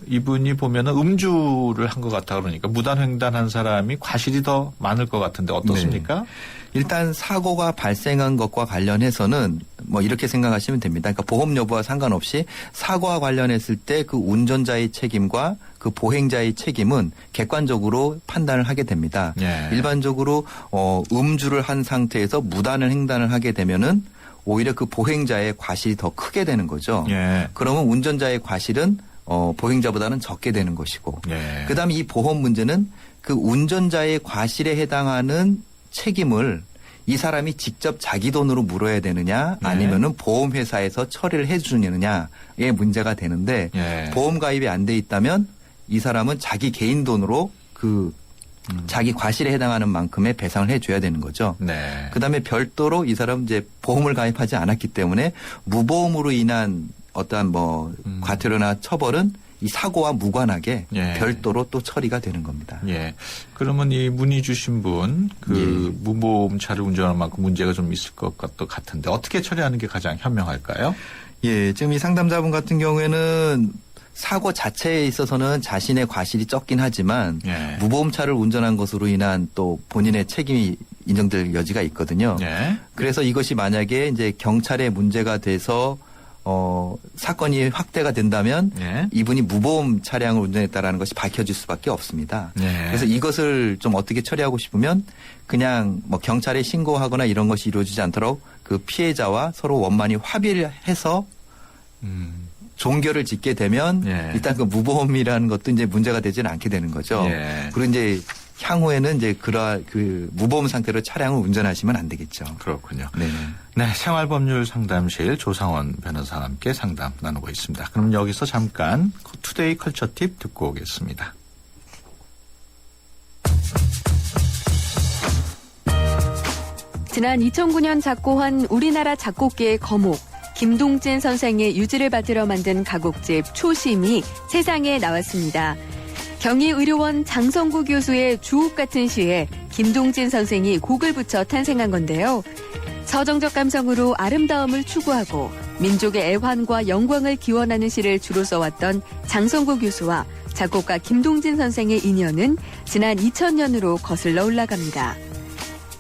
이분이 보면은 음주를 한 것 같아 그러니까 무단 횡단한 사람이 과실이 더 많을 것 같은데 어떻습니까? 네. 일단 사고가 발생한 것과 관련해서는 이렇게 생각하시면 됩니다. 그러니까 보험 여부와 상관없이 사고와 관련했을 때 그 운전자의 책임과 그 보행자의 책임은 객관적으로 판단을 하게 됩니다. 네. 일반적으로 음주를 한 상태에서 무단을 횡단을 하게 되면은 오히려 그 보행자의 과실이 더 크게 되는 거죠. 예. 그러면 운전자의 과실은 보행자보다는 적게 되는 것이고 예. 그다음에 이 보험 문제는 그 운전자의 과실에 해당하는 책임을 이 사람이 직접 자기 돈으로 물어야 되느냐 아니면은 보험회사에서 처리를 해 주느냐의 문제가 되는데 보험 가입이 안 돼 있다면 이 사람은 자기 개인 돈으로 자기 과실에 해당하는 만큼의 배상을 해줘야 되는 거죠. 네. 그다음에 별도로 이 사람 이제 보험을 가입하지 않았기 때문에 무보험으로 인한 어떠한 과태료나 처벌은 이 사고와 무관하게 예. 별도로 또 처리가 되는 겁니다. 예. 그러면 이 문의 주신 분, 예. 무보험차를 운전할 만큼 문제가 좀 있을 것 같은데 어떻게 처리하는 게 가장 현명할까요? 예, 지금 이 상담자분 같은 경우에는 사고 자체에 있어서는 자신의 과실이 적긴 하지만 예. 무보험차를 운전한 것으로 인한 또 본인의 책임이 인정될 여지가 있거든요. 예. 그래서 이것이 만약에 이제 경찰에 문제가 돼서 사건이 확대가 된다면 예. 이분이 무보험 차량을 운전했다라는 것이 밝혀질 수밖에 없습니다. 예. 그래서 이것을 좀 어떻게 처리하고 싶으면 그냥 뭐 경찰에 신고하거나 이런 것이 이루어지지 않도록 그 피해자와 서로 원만히 합의를 해서 종결을 짓게 되면 예. 일단 그 무보험이라는 것도 이제 문제가 되지는 않게 되는 거죠. 예. 그리고 이제 향후에는 이제 그 무보험 상태로 차량을 운전하시면 안 되겠죠. 그렇군요. 네. 네, 생활법률 상담실 조상원 변호사와 함께 상담 나누고 있습니다. 그럼 여기서 잠깐 투데이 컬처 팁 듣고 오겠습니다. 지난 2009년 작고한 우리나라 작곡계의 거목 김동진 선생의 유지를 받들어 만든 가곡집 초심이 세상에 나왔습니다. 경희의료원 장성구 교수의 주옥 같은 시에 김동진 선생이 곡을 붙여 탄생한 건데요. 서정적 감성으로 아름다움을 추구하고 민족의 애환과 영광을 기원하는 시를 주로 써왔던 장성구 교수와 작곡가 김동진 선생의 인연은 지난 2000년으로 거슬러 올라갑니다.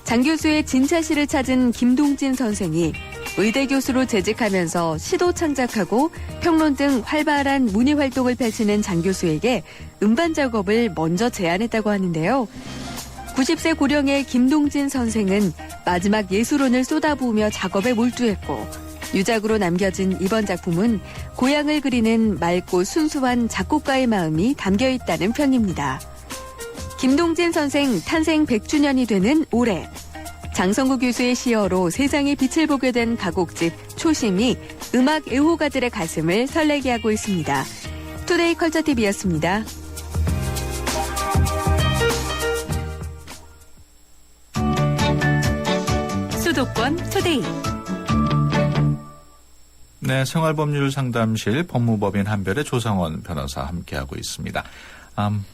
장 교수의 진차시를 찾은 김동진 선생이 의대 교수로 재직하면서 시도 창작하고 평론 등 활발한 문예 활동을 펼치는 장 교수에게 음반 작업을 먼저 제안했다고 하는데요. 90세 고령의 김동진 선생은 마지막 예술혼을 쏟아부으며 작업에 몰두했고 유작으로 남겨진 이번 작품은 고향을 그리는 맑고 순수한 작곡가의 마음이 담겨있다는 평입니다. 김동진 선생 탄생 100주년이 되는 올해 장성구 교수의 시어로 세상에 빛을 보게 된 가곡집 초심이 음악 애호가들의 가슴을 설레게 하고 있습니다. 투데이 컬처 TV였습니다. 수도권 투데이. 네, 생활법률 상담실 법무법인 한별의 조상원 변호사 함께하고 있습니다.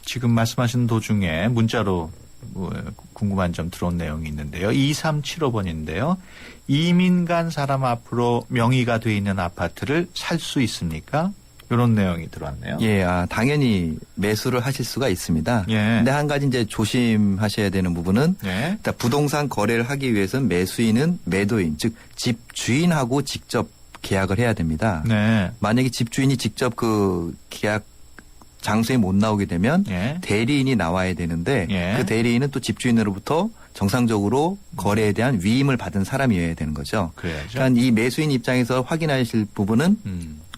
지금 말씀하신 도중에 문자로 궁금한 점 들어온 내용이 있는데요. 2375번인데요. 이민 간 사람 앞으로 명의가 돼 있는 아파트를 살 수 있습니까? 이런 내용이 들어왔네요. 예, 당연히 매수를 하실 수가 있습니다. 예. 근데 한 가지 이제 조심하셔야 되는 부분은 예. 일단 부동산 거래를 하기 위해서는 매수인은 매도인, 즉 집주인하고 직접 계약을 해야 됩니다. 네. 만약에 집주인이 직접 그 계약 장소에 못 나오게 되면 예. 대리인이 나와야 되는데 예. 그 대리인은 또 집주인으로부터 정상적으로 거래에 대한 위임을 받은 사람이어야 되는 거죠. 그래야죠. 그러니까 이 매수인 입장에서 확인하실 부분은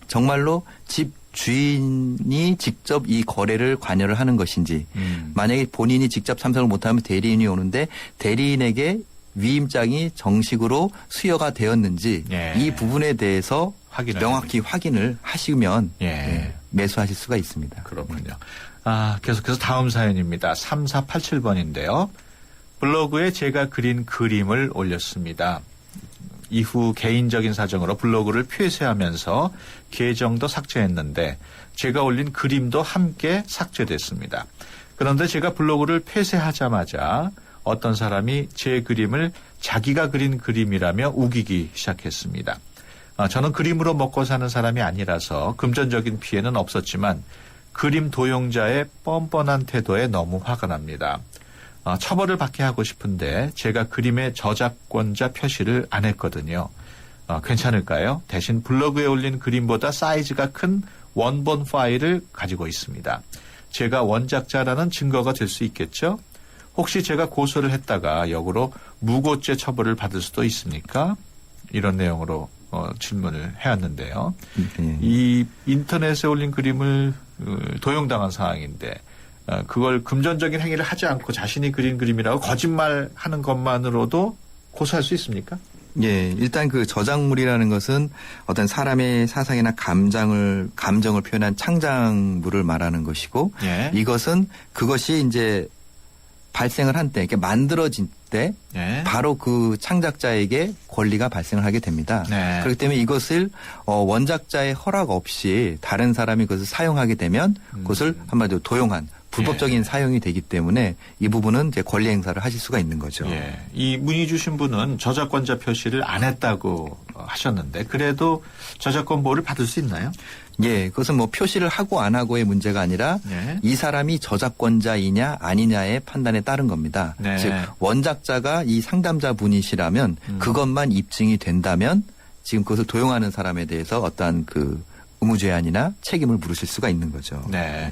정말로 집주인이 직접 이 거래를 관여를 하는 것인지 만약에 본인이 직접 참석을 못하면 대리인이 오는데 대리인에게 위임장이 정식으로 수여가 되었는지 예. 이 부분에 대해서 명확히 됩니다. 확인을 하시면 예. 매수하실 수가 있습니다. 그렇군요. 계속해서 다음 사연입니다. 3487번인데요. 블로그에 제가 그린 그림을 올렸습니다. 이후 개인적인 사정으로 블로그를 폐쇄하면서 계정도 삭제했는데 제가 올린 그림도 함께 삭제됐습니다. 그런데 제가 블로그를 폐쇄하자마자 어떤 사람이 제 그림을 자기가 그린 그림이라며 우기기 시작했습니다. 저는 그림으로 먹고 사는 사람이 아니라서 금전적인 피해는 없었지만 그림 도용자의 뻔뻔한 태도에 너무 화가 납니다. 처벌을 받게 하고 싶은데 제가 그림의 저작권자 표시를 안 했거든요. 괜찮을까요? 대신 블로그에 올린 그림보다 사이즈가 큰 원본 파일을 가지고 있습니다. 제가 원작자라는 증거가 될 수 있겠죠? 혹시 제가 고소를 했다가 역으로 무고죄 처벌을 받을 수도 있습니까? 이런 내용으로 질문을 해왔는데요. 이 인터넷에 올린 그림을 도용당한 상황인데 그걸 금전적인 행위를 하지 않고 자신이 그린 그림이라고 거짓말하는 것만으로도 고소할 수 있습니까? 예, 일단 그 저작물이라는 것은 어떤 사람의 사상이나 감정을 표현한 창작물을 말하는 것이고 예. 이것은 그것이 이제 발생을 한 때, 이렇게 만들어진 때 네. 바로 그 창작자에게 권리가 발생을 하게 됩니다. 네. 그렇기 때문에 이것을 원작자의 허락 없이 다른 사람이 그것을 사용하게 되면 그것을 한마디로 도용한 불법적인 예. 사용이 되기 때문에 이 부분은 이제 권리 행사를 하실 수가 있는 거죠. 예. 이 문의 주신 분은 저작권자 표시를 안 했다고 하셨는데 그래도 저작권 보호를 받을 수 있나요? 예, 그것은 뭐 표시를 하고 안 하고의 문제가 아니라 예. 이 사람이 저작권자이냐 아니냐의 판단에 따른 겁니다. 네. 즉 원작자가 이 상담자 분이시라면 그것만 입증이 된다면 지금 그것을 도용하는 사람에 대해서 어떠한 그 의무제한이나 책임을 물으실 수가 있는 거죠. 네.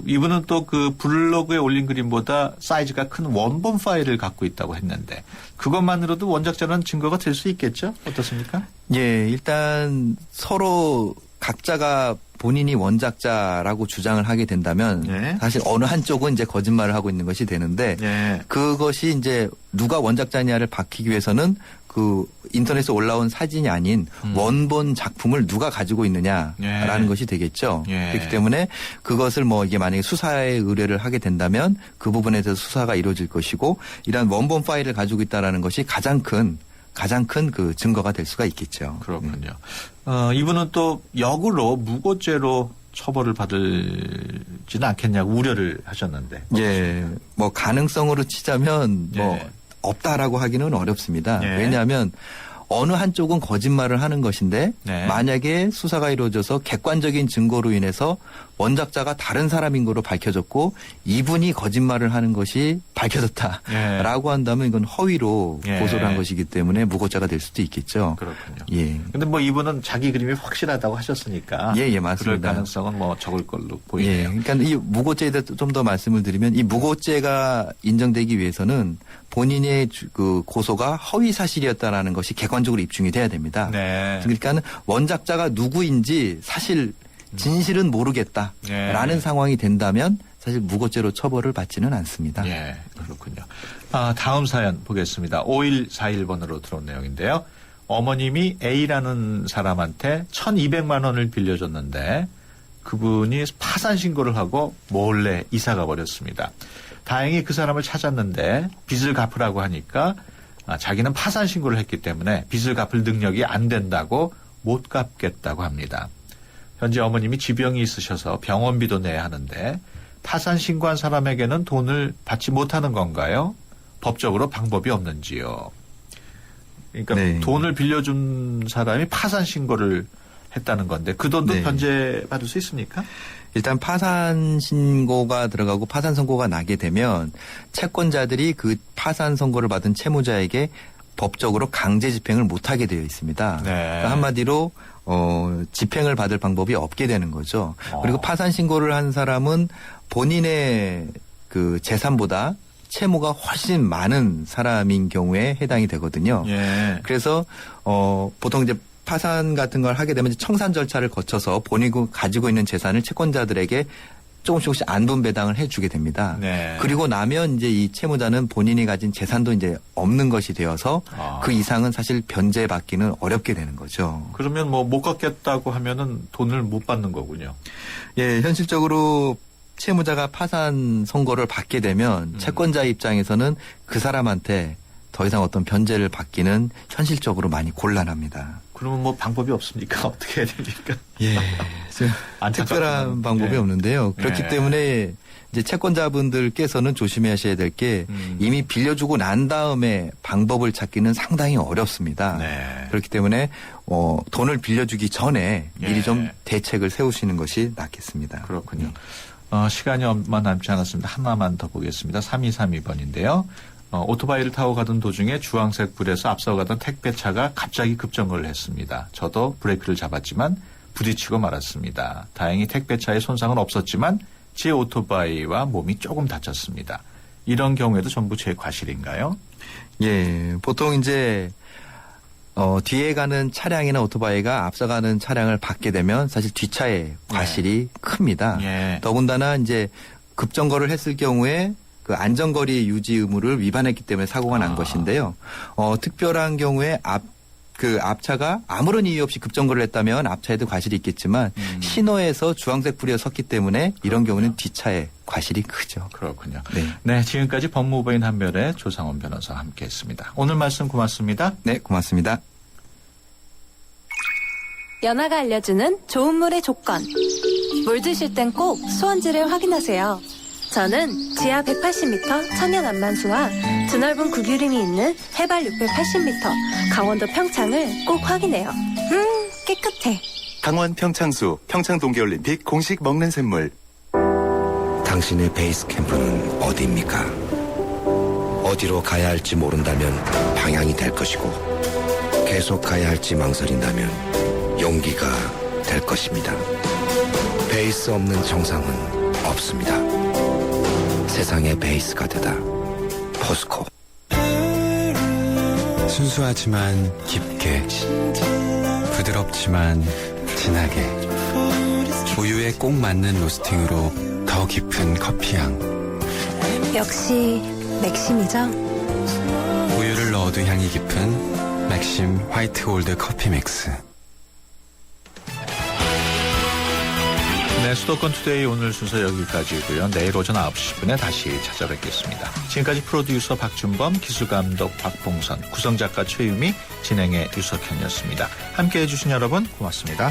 이분은 또 그 블로그에 올린 그림보다 사이즈가 큰 원본 파일을 갖고 있다고 했는데 그것만으로도 원작자는 증거가 될 수 있겠죠? 어떻습니까? 예, 일단 서로 각자가 본인이 원작자라고 주장을 하게 된다면 네. 사실 어느 한쪽은 이제 거짓말을 하고 있는 것이 되는데 네. 그것이 이제 누가 원작자냐를 밝히기 위해서는 그 인터넷에 올라온 사진이 아닌 원본 작품을 누가 가지고 있느냐라는 예. 것이 되겠죠. 예. 그렇기 때문에 그것을 뭐 이게 만약에 수사에 의뢰를 하게 된다면 그 부분에 대해서 수사가 이루어질 것이고 이러한 원본 파일을 가지고 있다라는 것이 가장 큰 그 증거가 될 수가 있겠죠. 그렇군요. 이분은 또 역으로 무고죄로 처벌을 받을지는 않겠냐고 우려를 하셨는데. 예, 뭐 가능성으로 치자면 뭐 예. 없다라고 하기는 어렵습니다. 예. 왜냐하면 어느 한쪽은 거짓말을 하는 것인데 네. 만약에 수사가 이루어져서 객관적인 증거로 인해서 원작자가 다른 사람인 거로 밝혀졌고 이분이 거짓말을 하는 것이 밝혀졌다라고 한다면 이건 허위로 예. 고소를 한 것이기 때문에 무고죄가 될 수도 있겠죠. 그렇군요. 예. 근데 뭐 이분은 자기 그림이 확실하다고 하셨으니까. 예, 맞습니다. 그럴 가능성은 뭐 적을 걸로 예. 보이네요. 그러니까 이 무고죄에 대해서 좀 더 말씀을 드리면 이 무고죄가 인정되기 위해서는 본인의 그 고소가 허위 사실이었다라는 것이 객관적으로 입증이 돼야 됩니다. 네. 그러니까 원작자가 누구인지 사실 진실은 모르겠다라는 네. 상황이 된다면 사실 무고죄로 처벌을 받지는 않습니다. 예, 그렇군요. 다음 사연 보겠습니다. 5141번으로 들어온 내용인데요. 어머님이 A라는 사람한테 1,200만 원을 빌려줬는데 그분이 파산 신고를 하고 몰래 이사가 버렸습니다. 다행히 그 사람을 찾았는데 빚을 갚으라고 하니까 자기는 파산 신고를 했기 때문에 빚을 갚을 능력이 안 된다고 못 갚겠다고 합니다. 현재 어머님이 지병이 있으셔서 병원비도 내야 하는데 파산 신고한 사람에게는 돈을 받지 못하는 건가요? 법적으로 방법이 없는지요? 그러니까 네. 돈을 빌려준 사람이 파산 신고를 했다는 건데 그 돈도 네. 변제받을 수 있습니까? 일단 파산 신고가 들어가고 파산 선고가 나게 되면 채권자들이 그 파산 선고를 받은 채무자에게 법적으로 강제 집행을 못하게 되어 있습니다. 네. 그러니까 한마디로 집행을 받을 방법이 없게 되는 거죠. 그리고 파산 신고를 한 사람은 본인의 그 재산보다 채무가 훨씬 많은 사람인 경우에 해당이 되거든요. 예. 그래서 보통 이제 파산 같은 걸 하게 되면 청산 절차를 거쳐서 본인이 가지고 있는 재산을 채권자들에게 조금씩 안분 배당을 해주게 됩니다. 네. 그리고 나면 이제 이 채무자는 본인이 가진 재산도 이제 없는 것이 되어서 그 이상은 사실 변제받기는 어렵게 되는 거죠. 그러면 뭐 못 갚겠다고 하면은 돈을 못 받는 거군요. 예, 현실적으로 채무자가 파산 선고를 받게 되면 채권자 입장에서는 그 사람한테 더 이상 어떤 변제를 받기는 현실적으로 많이 곤란합니다. 그러면 뭐 방법이 없습니까? 어떻게 해야 됩니까? 예. 안타깝지만. 특별한 방법이 네. 없는데요. 그렇기 네. 때문에 이제 채권자분들께서는 조심하셔야 될 게 이미 빌려주고 난 다음에 방법을 찾기는 상당히 어렵습니다. 네. 그렇기 때문에 돈을 빌려주기 전에 미리 예. 좀 대책을 세우시는 것이 낫겠습니다. 그렇군요. 시간이 얼마 남지 않았습니다. 하나만 더 보겠습니다. 3232번인데요. 오토바이를 타고 가던 도중에 주황색 불에서 앞서가던 택배차가 갑자기 급정거를 했습니다. 저도 브레이크를 잡았지만 부딪히고 말았습니다. 다행히 택배차에 손상은 없었지만 제 오토바이와 몸이 조금 다쳤습니다. 이런 경우에도 전부 제 과실인가요? 예, 보통 이제 뒤에 가는 차량이나 오토바이가 앞서가는 차량을 받게 되면 사실 뒷차의 과실이 큽니다. 예. 더군다나 이제 급정거를 했을 경우에 그 안전거리 유지 의무를 위반했기 때문에 사고가 난 것인데요. 특별한 경우에 그 앞차가 아무런 이유 없이 급정거를 했다면 앞차에도 과실이 있겠지만 신호에서 주황색 불이 섰기 때문에 이런 경우는 뒷차에 과실이 크죠. 그렇군요. 네. 네, 지금까지 법무부인 한별의 조상원 변호사와 함께했습니다. 오늘 말씀 고맙습니다. 네, 고맙습니다. 연하가 알려주는 좋은 물의 조건. 물 드실 땐 꼭 수원지를 확인하세요. 저는 지하 180m 천연 안만수와 드넓은 구규림이 있는 해발 680m 강원도 평창을 꼭 확인해요. 깨끗해. 강원 평창수 평창 동계올림픽 공식 먹는 샘물. 당신의 베이스 캠프는 어디입니까? 어디로 가야 할지 모른다면 방향이 될 것이고 계속 가야 할지 망설인다면 용기가 될 것입니다. 베이스 없는 정상은 없습니다. 세상의 베이스가 되다. 포스코. 순수하지만 깊게, 부드럽지만 진하게, 우유에 꼭 맞는 로스팅으로 더 깊은 커피향. 역시 맥심이죠. 우유를 넣어도 향이 깊은 맥심 화이트 골드 커피 믹스. 네, 수도권 투데이 오늘 순서 여기까지고요. 내일 오전 9시 10분에 다시 찾아뵙겠습니다. 지금까지 프로듀서 박준범, 기술감독 박봉선, 구성작가 최유미, 진행의 유석현이었습니다. 함께해 주신 여러분 고맙습니다.